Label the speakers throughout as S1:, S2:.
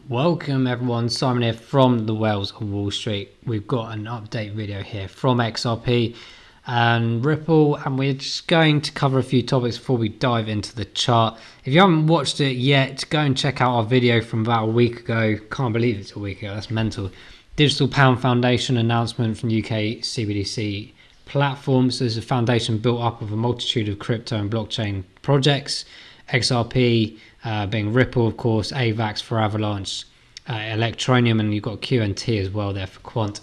S1: Welcome everyone, Simon here from the Whales of Wall Street. We've got an update video here from XRP and Ripple, and we're just going to cover a few topics before we dive into the chart. If you haven't watched it yet, go and check out our video from about a week ago. Can't believe it's a week ago, that's mental. Digital Pound Foundation announcement from UK CBDC platforms. There's a foundation built up of a multitude of crypto and blockchain projects. XRP being Ripple, of course, AVAX for Avalanche, Electronium, and you've got QNT as well there for Quant.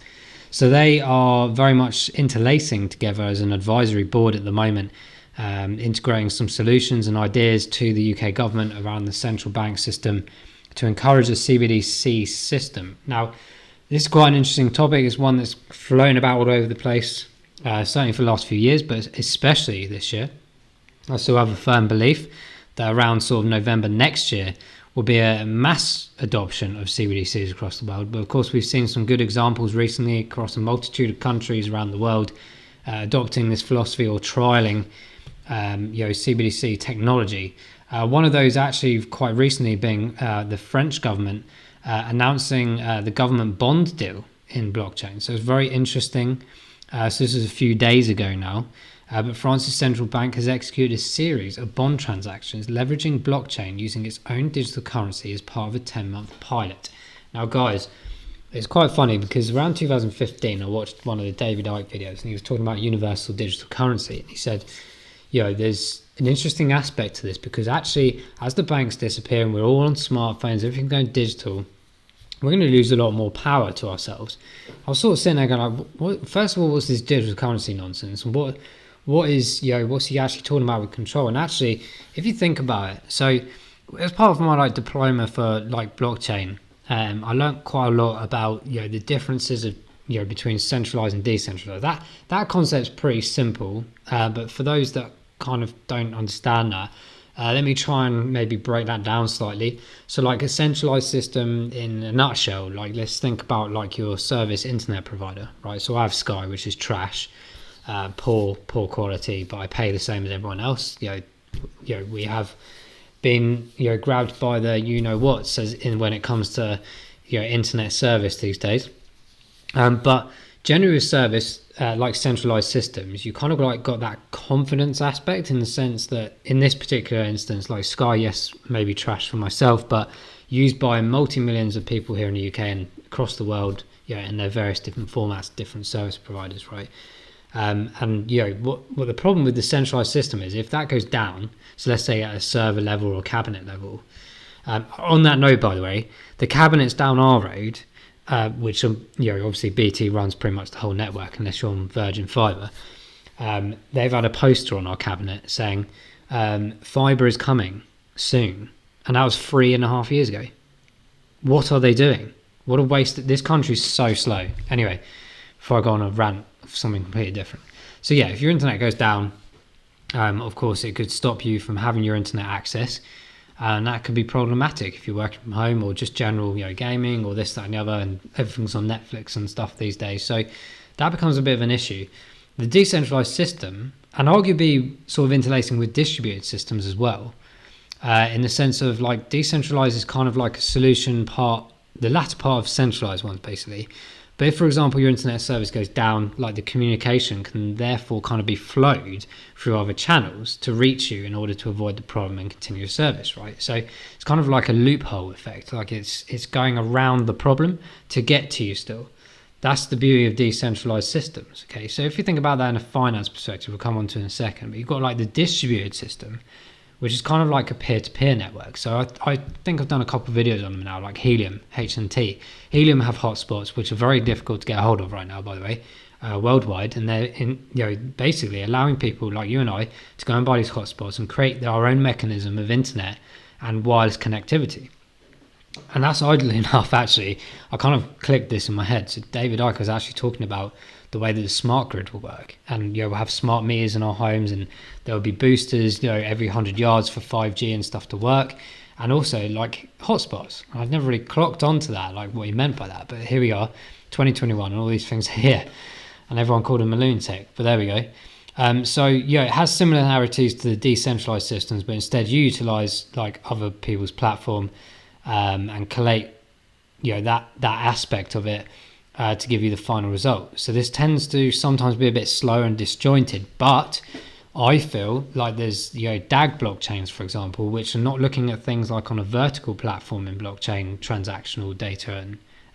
S1: So they are very much interlacing together as an advisory board at the moment, integrating some solutions and ideas to the UK government around the central bank system to encourage a CBDC system. Now, this is quite an interesting topic. It's one that's flown about all over the place, certainly for the last few years, but especially this year. I still have a firm belief that around sort of November next year will be a mass adoption of CBDCs across the world. But of course, we've seen some good examples recently across a multitude of countries around the world adopting this philosophy or trialing CBDC technology. One of those actually quite recently being the French government announcing the government bond deal in blockchain. So it's very interesting. So this is a few days ago now. But France's central bank has executed a series of bond transactions leveraging blockchain using its own digital currency as part of a 10-month pilot. Now, guys, it's quite funny because around 2015, I watched one of the David Icke videos and he was talking about universal digital currency. And he said, there's an interesting aspect to this because actually, as the banks disappear and we're all on smartphones, everything going digital, we're going to lose a lot more power to ourselves. I was sort of sitting there going, first of all, what's this digital currency nonsense? And what's he actually talking about with control? And actually, if you think about it, so as part of my diploma for blockchain, I learned quite a lot about the differences of between centralized and decentralized. That concept's pretty simple, but for those that kind of don't understand that, let me try and maybe break that down slightly. So a centralized system in a nutshell, let's think about your service internet provider, right? So I have Sky, which is trash. Poor quality, but I pay the same as everyone else. We have been grabbed by the what when it comes to internet service these days. But general service like centralized systems, you kind of got that confidence aspect in the sense that in this particular instance, Sky, yes, maybe trash for myself, but used by multi-millions of people here in the UK and across the world, in their various different formats, different service providers, right? What the problem with the centralized system is, if that goes down, so let's say at a server level or cabinet level, on that note, by the way, the cabinets down our road, which obviously BT runs pretty much the whole network unless you're on Virgin Fibre, they've had a poster on our cabinet saying fibre is coming soon, and that was 3.5 years ago. What are they doing? What a waste. This country's so slow. Anyway, before I go on a rant of something completely different. So if your internet goes down, of course it could stop you from having your internet access, and that could be problematic if you're working from home or just general gaming or this, that and the other, and everything's on Netflix and stuff these days. So that becomes a bit of an issue. The decentralized system, and arguably sort of interlacing with distributed systems as well, in the sense of decentralized is kind of a solution part, the latter part of centralized ones basically. But if, for example, your internet service goes down, the communication can therefore kind of be flowed through other channels to reach you in order to avoid the problem and continue service, right? So it's kind of like a loophole effect, it's going around the problem to get to you still. That's the beauty of decentralized systems, okay? So if you think about that in a finance perspective, we'll come on to in a second, but you've got the distributed system, which is kind of like a peer-to-peer network. So I think I've done a couple of videos on them now, like Helium, H&T. Helium have hotspots, which are very difficult to get a hold of right now, by the way, worldwide. And they're basically allowing people like you and I to go and buy these hotspots and create our own mechanism of internet and wireless connectivity. And that's oddly enough, actually, I kind of clicked this in my head. So David Icke was actually talking about the way that the smart grid will work, and we'll have smart meters in our homes, and there will be boosters every 100 yards for 5G and stuff to work, and also hotspots. I've never really clocked onto that, what he meant by that, but here we are, 2021, and all these things are here, and everyone called them balloon tech, but there we go. It has similarities to the decentralized systems, but instead you utilize other people's platform and collate that aspect of it to give you the final result. So this tends to sometimes be a bit slow and disjointed, but I feel like there's DAG blockchains, for example, which are not looking at things like on a vertical platform in blockchain transactional data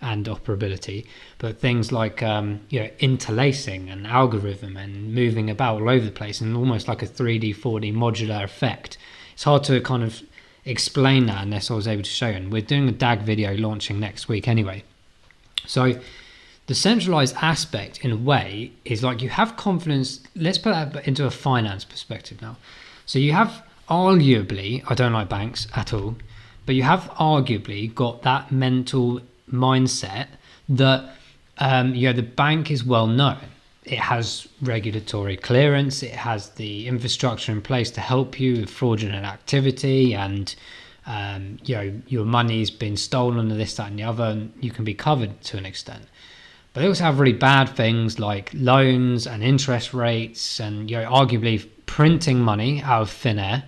S1: and operability, but things like interlacing and algorithm and moving about all over the place, and almost like a 3D 4D modular effect. It's hard to kind of explain that unless I was able to show you, and we're doing a DAG video launching next week anyway. So the centralized aspect, in a way, is like you have confidence. Let's put that into a finance perspective now. So you have arguably, I don't like banks at all, but you have arguably got that mental mindset that the bank is well known. It has regulatory clearance. It has the infrastructure in place to help you with fraudulent activity, and your money's been stolen, or this, that, and the other, and you can be covered to an extent. But they also have really bad things like loans and interest rates, and arguably printing money out of thin air,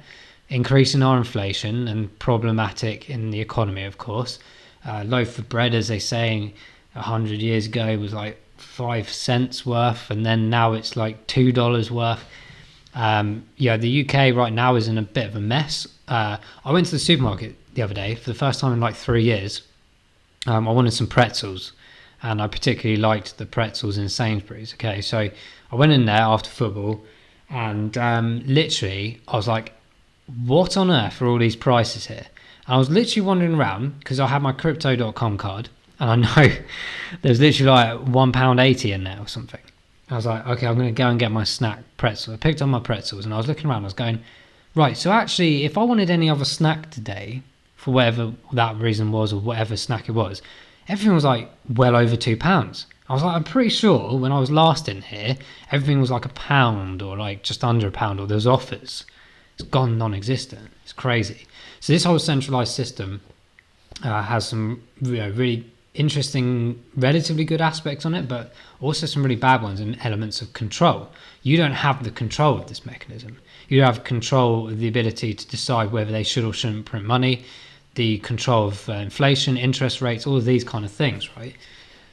S1: increasing our inflation, and problematic in the economy, of course. A loaf of bread, as they say, 100 years ago was like 5 cents worth, and then now it's like $2 worth. The UK right now is in a bit of a mess. I went to the supermarket the other day for the first time in like 3 years. I wanted some pretzels, and I particularly liked the pretzels in Sainsbury's. Okay, so I went in there after football, and literally I was like, what on earth are all these prices here? And I was literally wandering around because I had my crypto.com card, and I know there's literally like £1.80 in there or something. I was like, okay, I'm going to go and get my snack pretzel. I picked up my pretzels, and I was looking around. I was going, right, so actually, if I wanted any other snack today, for whatever that reason was, or whatever snack it was, everything was like well over £2. I was like, I'm pretty sure when I was last in here, everything was like £1 or like just under £1, or there was offers. It's gone non-existent. It's crazy. So this whole centralized system has some really interesting, relatively good aspects on it, but also some really bad ones and elements of control. You don't have the control of this mechanism. You have control of the ability to decide whether they should or shouldn't print money, the control of inflation, interest rates, all of these kind of things, right?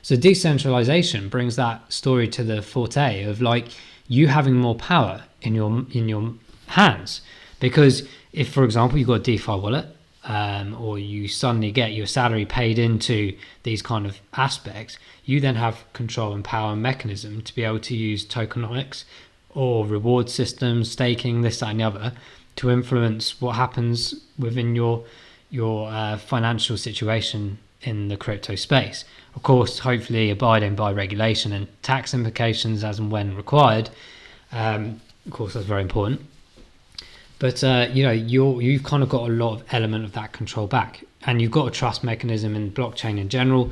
S1: So decentralization brings that story to the forte of like you having more power in your hands. Because if, for example, you've got a DeFi wallet, or you suddenly get your salary paid into these kind of aspects, you then have control and power and mechanism to be able to use tokenomics or reward systems, staking, this, that, and the other, to influence what happens within your financial situation in the crypto space. Of course, hopefully abiding by regulation and tax implications as and when required. Of course, that's very important. But you've kind of got a lot of element of that control back, and you've got a trust mechanism in blockchain in general.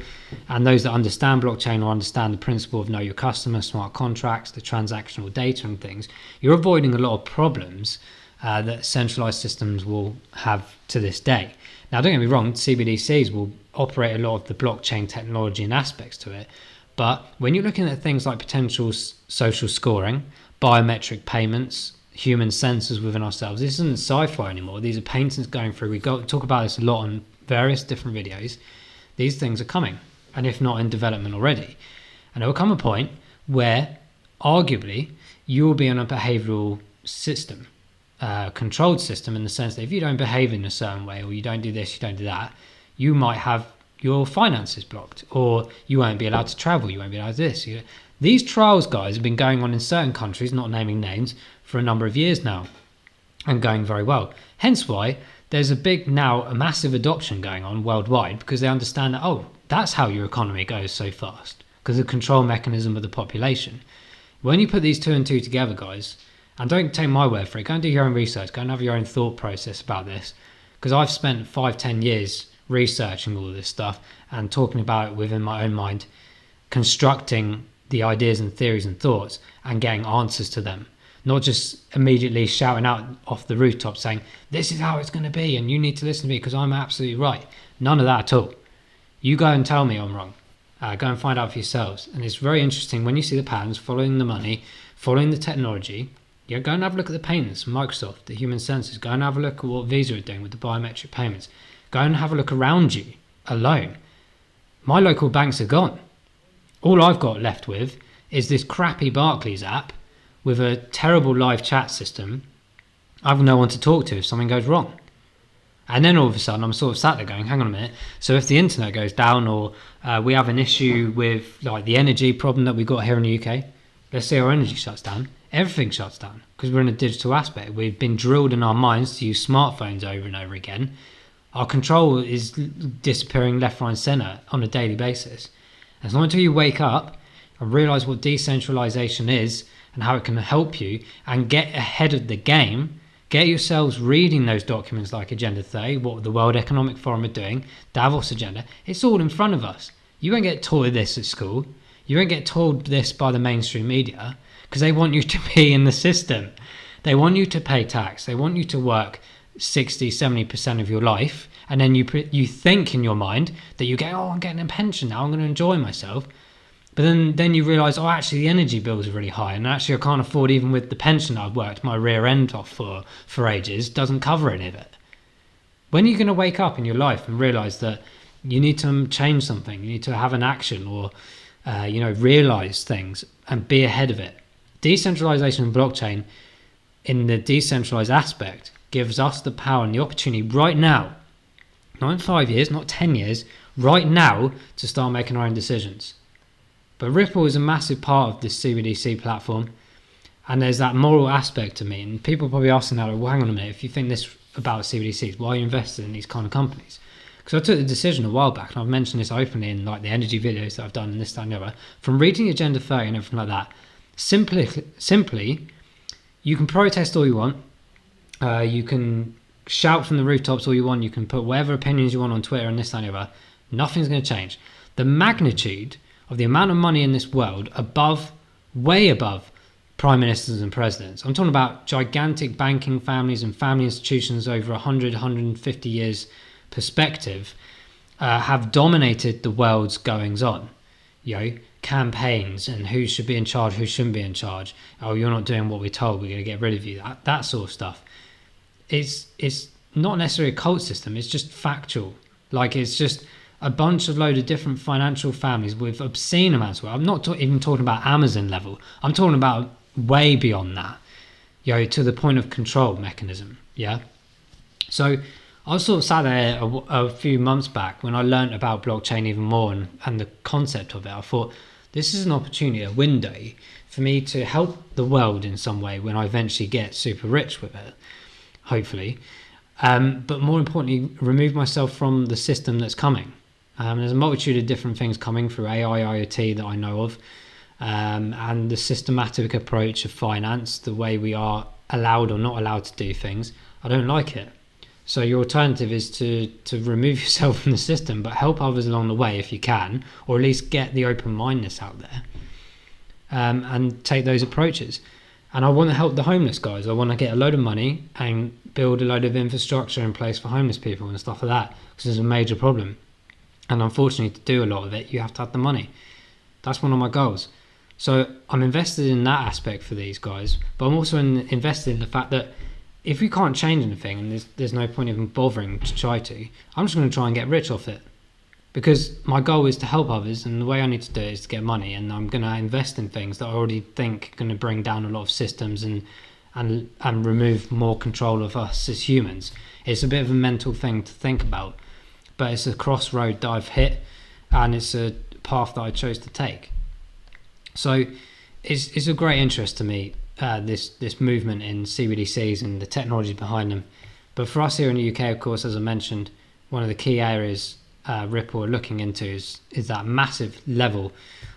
S1: And those that understand blockchain or understand the principle of know your customer, smart contracts, the transactional data and things, you're avoiding a lot of problems that centralized systems will have to this day. Now, don't get me wrong, CBDCs will operate a lot of the blockchain technology and aspects to it. But when you're looking at things like potential social scoring, biometric payments, human sensors within ourselves, this isn't sci-fi anymore. These are patents going through. We talk about this a lot on various different videos. These things are coming, and if not in development already. And there will come a point where arguably you will be on a behavioral system, controlled system, in the sense that if you don't behave in a certain way, or you don't do this, you don't do that, you might have your finances blocked, or you won't be allowed to travel, you won't be allowed to this. These trials, guys, have been going on in certain countries, not naming names, for a number of years now, and going very well. Hence why there's a massive adoption going on worldwide, because they understand that, oh, that's how your economy goes so fast, because of the control mechanism of the population. When you put these two and two together, guys, and don't take my word for it, go and do your own research, go and have your own thought process about this, because I've spent 5-10 years researching all of this stuff and talking about it within my own mind, constructing the ideas and theories and thoughts and getting answers to them, not just immediately shouting out off the rooftop saying, this is how it's going to be and you need to listen to me because I'm absolutely right. None of that at all. You go and tell me I'm wrong. Go and find out for yourselves. And it's very interesting when you see the patterns, following the money, following the technology. Go and have a look at the payments from Microsoft, the human sensors. Go and have a look at what Visa are doing with the biometric payments. Go and have a look around you alone. My local banks are gone. All I've got left with is this crappy Barclays app with a terrible live chat system. I've no one to talk to if something goes wrong. And then all of a sudden I'm sort of sat there going, hang on a minute. So if the internet goes down, or we have an issue with like the energy problem that we got here in the UK, let's say our energy shuts down, everything shuts down because we're in a digital aspect. We've been drilled in our minds to use smartphones over and over again. Our control is disappearing left, right and centre on a daily basis. And it's not until you wake up and realise what decentralisation is and how it can help you and get ahead of the game, get yourselves reading those documents like Agenda 30, what the World Economic Forum are doing, Davos Agenda. It's all in front of us. You won't get taught this at school. You won't get told this by the mainstream media because they want you to be in the system. They want you to pay tax. They want you to work 60, 70% of your life. And then you think in your mind that you get, oh, I'm getting a pension now, I'm going to enjoy myself. But then you realise, oh, actually the energy bills are really high, and actually I can't afford, even with the pension I've worked my rear end off for ages, doesn't cover any of it. When are you going to wake up in your life and realise that you need to change something, you need to have an action, or realise things and be ahead of it? Decentralisation and blockchain in the decentralised aspect gives us the power and the opportunity right now, not in 5 years, not 10 years, right now, to start making our own decisions. But Ripple is a massive part of this CBDC platform, and there's that moral aspect to me. And people are probably asking that, well, hang on a minute, if you think this about CBDCs, why are you invested in these kind of companies? Because I took the decision a while back, and I've mentioned this openly in like the energy videos that I've done and this, that and the other, from reading Agenda 30 and everything like that. Simply, you can protest all you want, you can shout from the rooftops all you want, you can put whatever opinions you want on Twitter and this, that and the other. Nothing's going to change. The magnitude of the amount of money in this world way above prime ministers and presidents. I'm talking about gigantic banking families and family institutions over 100, 150 years perspective have dominated the world's goings on. Campaigns and who should be in charge, who shouldn't be in charge. Oh, you're not doing what we're told, we're going to get rid of you. That sort of stuff. It's not necessarily a cult system, it's just factual. Like, it's just a load of different financial families with obscene amounts of wealth. I'm not even talking about Amazon level. I'm talking about way beyond that, to the point of control mechanism. Yeah. So I was sort of sat there a few months back when I learned about blockchain even more and the concept of it. I thought, this is an opportunity, a window for me to help the world in some way when I eventually get super rich with it, hopefully. But more importantly, remove myself from the system that's coming. There's a multitude of different things coming through AI, IoT that I know of, and the systematic approach of finance, the way we are allowed or not allowed to do things. I don't like it. So your alternative is to remove yourself from the system, but help others along the way if you can, or at least get the open-mindedness out there, and take those approaches. And I want to help the homeless guys. I want to get a load of money and build a load of infrastructure in place for homeless people and stuff like that, because there's a major problem. And unfortunately, to do a lot of it, you have to have the money. That's one of my goals. So I'm invested in that aspect for these guys, but I'm also invested in the fact that if we can't change anything, and there's no point even bothering to try to, I'm just going to try and get rich off it. Because my goal is to help others, and the way I need to do it is to get money, and I'm going to invest in things that I already think are going to bring down a lot of systems and remove more control of us as humans. It's a bit of a mental thing to think about, but it's a crossroad that I've hit, and it's a path that I chose to take. So it's a great interest to me, this movement in CBDCs and the technology behind them. But for us here in the UK, of course, as I mentioned, one of the key areas Ripple are looking into is that massive level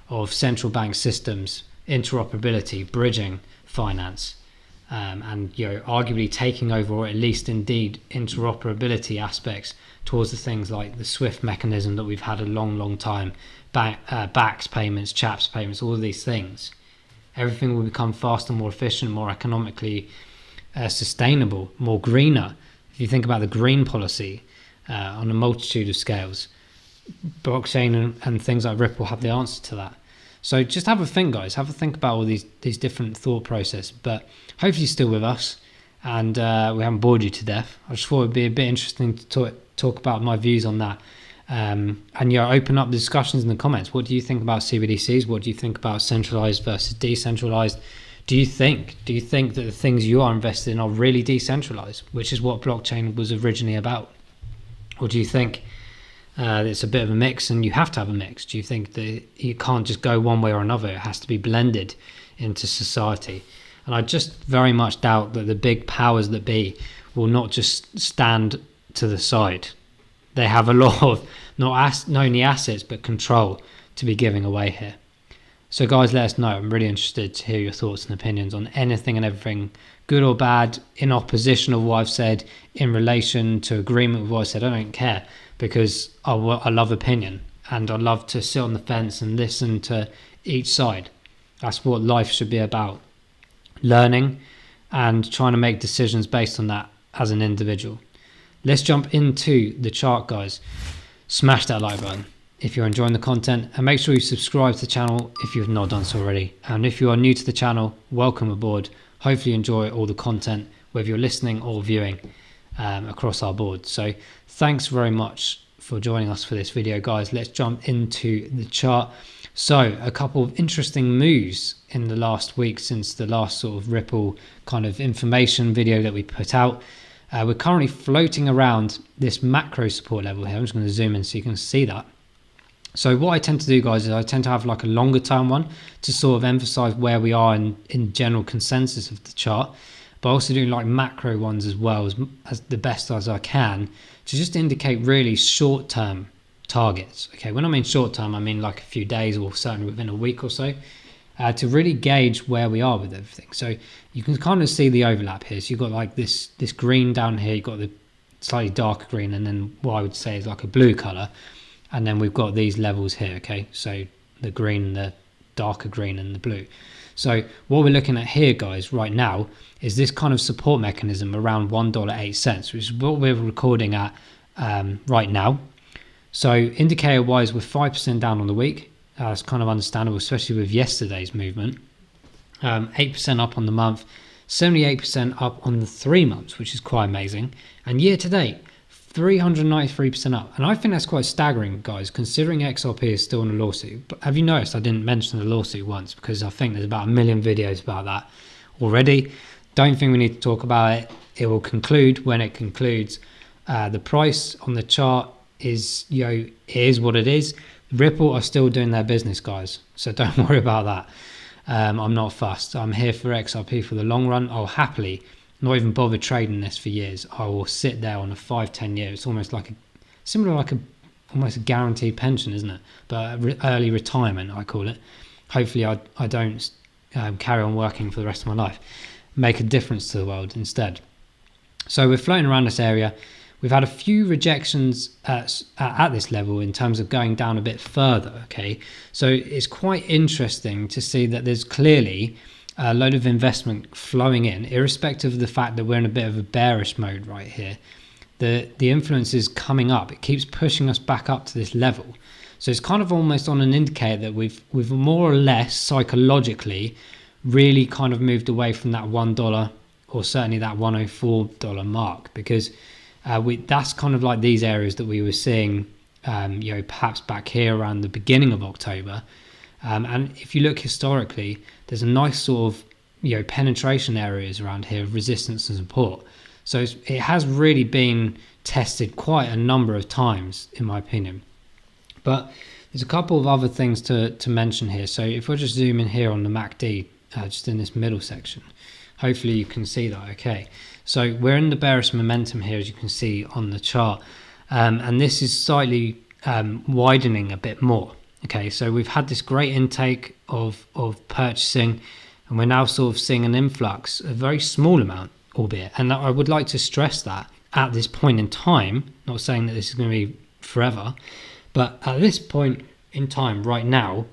S1: of central bank systems, interoperability, bridging finance, and arguably taking over, or at least indeed interoperability aspects towards the things like the SWIFT mechanism that we've had a long time, BACS payments, CHAPS payments, all of these things. Everything will become faster, more efficient, more economically sustainable, more greener. If you think about the green policy on a multitude of scales, blockchain and things like Ripple have the answer to that. So just have a think, guys. Have a think about all these different thought processes. But hopefully you're still with us, and we haven't bored you to death. I just thought it'd be a bit interesting to talk about my views on that. And open up the discussions in the comments. What do you think about CBDCs? What do you think about centralized versus decentralized? Do you think that the things you are invested in are really decentralized, which is what blockchain was originally about? Or do you think it's a bit of a mix and you have to have a mix? Do you think that you can't just go one way or another? It has to be blended into society. And I just very much doubt that the big powers that be will not just stand to the side. They have a lot of not only assets but control to be giving away here. So guys, let us know. I'm really interested to hear your thoughts and opinions on anything and everything, good or bad, in opposition of what I've said, in relation to agreement with what I said. I don't care, because I love opinion and I love to sit on the fence and listen to each side. That's what life should be about. Learning and trying to make decisions based on that as an individual. Let's jump into the chart, guys. Smash that like button if you're enjoying the content, and make sure you subscribe to the channel if you've not done so already. And if you are new to the channel, welcome aboard. Hopefully you enjoy all the content, whether you're listening or viewing across our board. So thanks very much for joining us for this video, guys. Let's jump into the chart. So a couple of interesting moves in the last week since the last sort of Ripple kind of information video that we put out. We're currently floating around this macro support level here. I'm just going to zoom in so you can see that. So what I tend to do, guys, is I tend to have like a longer term one to sort of emphasize where we are in general consensus of the chart, but also doing like macro ones as well as the best as I can to just indicate really short term targets. Okay, when I mean short term, I mean like a few days or certainly within a week or so, to really gauge where we are with everything. So you can kind of see the overlap here. So you've got like this green down here, you've got the slightly darker green, and then what I would say is like a blue color. And then we've got these levels here, okay? So the green, the darker green, and the blue. So what we're looking at here, guys, right now is this kind of support mechanism around $1.08, which is what we're recording at right now. So indicator-wise, we're 5% down on the week. It's kind of understandable, especially with yesterday's movement. 8% up on the month, 78% up on the 3 months, which is quite amazing. And year to date, 393% up. And I think that's quite staggering, guys, considering XRP is still in a lawsuit. But have you noticed I didn't mention the lawsuit once, because I think there's about 1 million videos about that already. Don't think we need to talk about it. It will conclude when it concludes. The price on the chart is, it is what it is. Ripple are still doing their business, guys, so don't worry about that. I'm not fussed. I'm here for XRP for the long run. I'll happily not even bother trading this for years. I will sit there on a 5-10 year. It's almost like almost a guaranteed pension, isn't it? But early retirement, I call it. Hopefully I don't carry on working for the rest of my life. Make a difference to the world instead. So we're floating around this area. We've had a few rejections at this level in terms of going down a bit further, okay? So it's quite interesting to see that there's clearly a load of investment flowing in, irrespective of the fact that we're in a bit of a bearish mode right here. The influence is coming up. It keeps pushing us back up to this level. So it's kind of almost on an indicator that we've more or less psychologically really kind of moved away from that $1 or certainly that $104 mark, because that's kind of like these areas that we were seeing, perhaps back here around the beginning of October. And if you look historically, there's a nice sort of, penetration areas around here of resistance and support. So it has really been tested quite a number of times, in my opinion. But there's a couple of other things to mention here. So if I just zoom in here on the MACD, just in this middle section, hopefully you can see that, okay? So we're in the bearish momentum here, as you can see on the chart. And this is slightly widening a bit more. Okay, so we've had this great intake of purchasing, and we're now sort of seeing an influx, a very small amount, albeit. And I would like to stress that at this point in time, not saying that this is going to be forever, but at this point in time right now,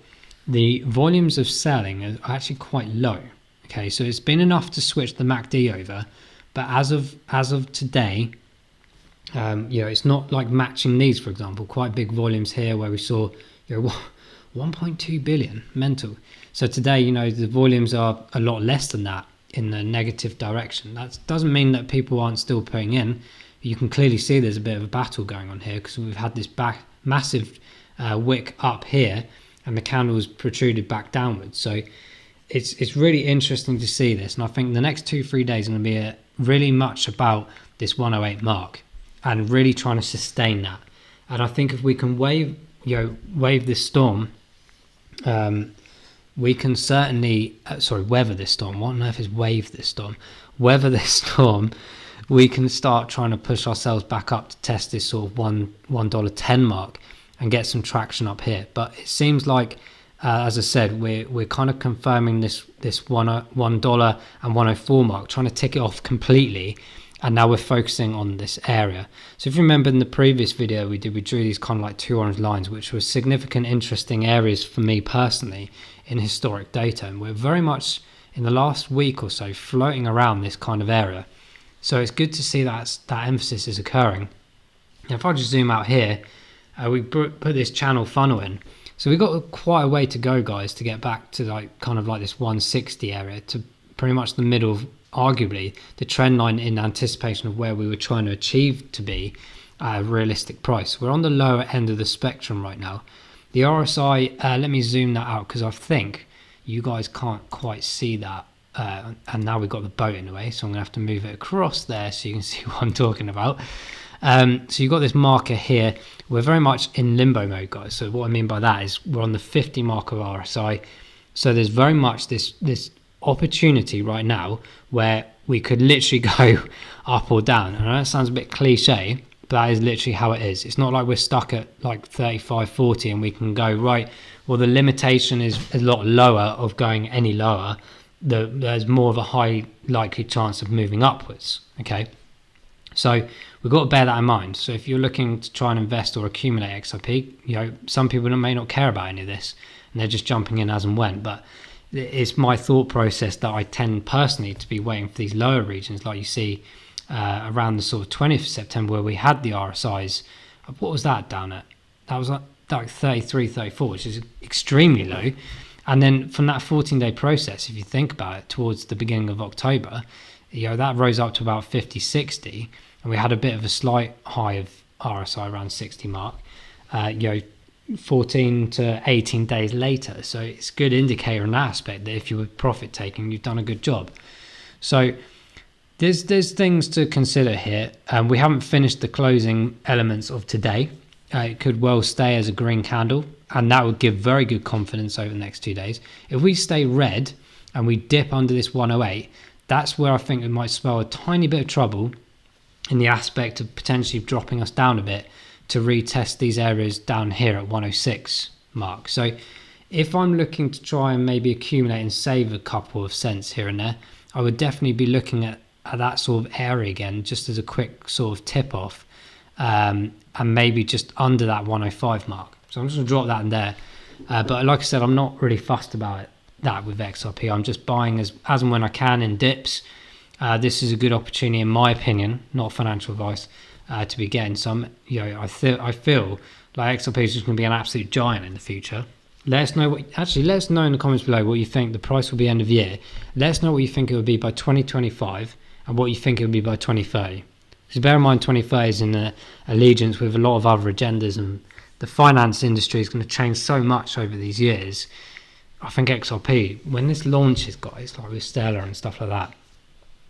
S1: the volumes of selling are actually quite low. Okay, so it's been enough to switch the MACD over, but as of today, it's not like matching these, for example, quite big volumes here where we saw 1.2 billion, mental. So today, the volumes are a lot less than that in the negative direction. That doesn't mean that people aren't still putting in. You can clearly see there's a bit of a battle going on here, because we've had this massive wick up here, and the candle was protruded back downwards. So it's really interesting to see this, and I think the next 2-3 days are going to be really much about this 108 mark and really trying to sustain that. And I think if we can wave this storm, we can certainly weather this storm. What on earth is wave this storm? Weather this storm. We can start trying to push ourselves back up to test this sort of $1.10 mark and get some traction up here. But it seems like, as I said, we're kind of confirming this $1 and 104 mark, trying to tick it off completely, and now we're focusing on this area. So if you remember in the previous video we drew these kind of like two orange lines, which were significant, interesting areas for me personally in historic data, and we're very much in the last week or so floating around this kind of area. So it's good to see that emphasis is occurring. Now if I just zoom out here, we put this channel funnel in. So we've got quite a way to go, guys, to get back to this 160 area, to pretty much the middle of arguably the trend line in anticipation of where we were trying to achieve to be a realistic price. We're on the lower end of the spectrum right now. The RSI, let me zoom that out because I think you guys can't quite see that. And now we've got the boat in the way, so I'm gonna have to move it across there so you can see what I'm talking about. So you've got this marker here. We're very much in limbo mode, guys. So what I mean by that is we're on the 50 mark of RSI. So there's very much this opportunity right now where we could literally go up or down. And I know it sounds a bit cliche, but that is literally how it is. It's not like we're stuck at like 35, 40 and we can go, right, well, the limitation is a lot lower of going any lower. There's more of a high likely chance of moving upwards, okay? So we've got to bear that in mind. So if you're looking to try and invest or accumulate XRP, some people may not care about any of this and they're just jumping in as and when, but it's my thought process that I tend personally to be waiting for these lower regions, like you see around the sort of 20th of September where we had the RSIs. What was that down at? That was like 33, 34, which is extremely low. And then from that 14-day process, if you think about it, towards the beginning of October, that rose up to about 50, 60, and we had a bit of a slight high of RSI around 60 mark, 14 to 18 days later. So it's a good indicator in that aspect that if you were profit taking, you've done a good job. So there's things to consider here. We haven't finished the closing elements of today. It could well stay as a green candle, and that would give very good confidence over the next 2 days. If we stay red and we dip under this 108, that's where I think it might spell a tiny bit of trouble in the aspect of potentially dropping us down a bit to retest these areas down here at 106 mark. So if I'm looking to try and maybe accumulate and save a couple of cents here and there, I would definitely be looking at that sort of area again, just as a quick sort of tip off, and maybe just under that 105 mark. So I'm just going to drop that in there. But like I said, I'm not really fussed about that with XRP. I'm just buying as and when I can in dips. This is a good opportunity, in my opinion, not financial advice, to be getting some. I feel like XRP is just going to be an absolute giant in the future. Let us know let us know in the comments below what you think the price will be end of year. Let us know what you think it will be by 2025 and what you think it will be by 2030. Because bear in mind, 2030 is in allegiance with a lot of other agendas, and the finance industry is going to change so much over these years. I think XRP, when this launches, guys, like with Stellar and stuff like that,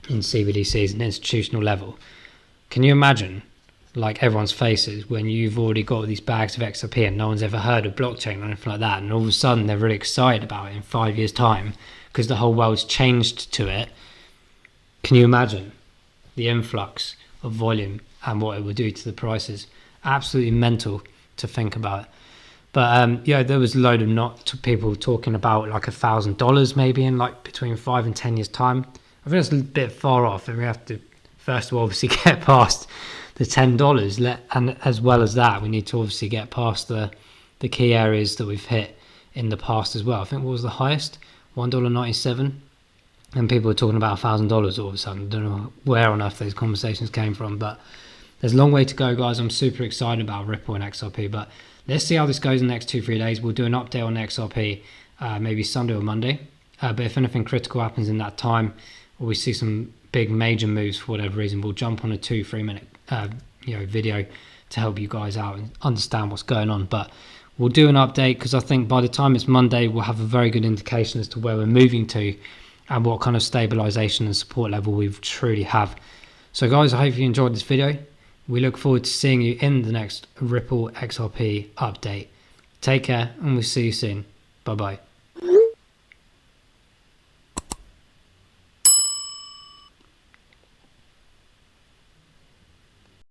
S1: in CBDCs and institutional level, can you imagine like everyone's faces when you've already got these bags of XRP and no one's ever heard of blockchain or anything like that, and all of a sudden they're really excited about it in 5 years' time because the whole world's changed to it? Can you imagine the influx of volume and what it would do to the prices? Absolutely mental to think about. But there was a load of people talking about like $1,000 maybe in like between 5 and 10 years time. I think that's a bit far off, and we have to first of all obviously get past the $10, and as well as that we need to obviously get past the key areas that we've hit in the past as well. I think what was the highest? $1.97, and people were talking about $1,000 all of a sudden. I don't know where on earth those conversations came from, but there's a long way to go, guys. I'm super excited about Ripple and XRP, but let's see how this goes in the next 2-3 days. We'll do an update on XRP maybe Sunday or Monday, but if anything critical happens in that time, or we see some big major moves for whatever reason, we'll jump on a 2-3 minute video to help you guys out and understand what's going on. But we'll do an update, because I think by the time it's Monday, we'll have a very good indication as to where we're moving to and what kind of stabilization and support level we truly have. So guys, I hope you enjoyed this video. We look forward to seeing you in the next Ripple XRP update. Take care, and we'll see you soon. Bye bye.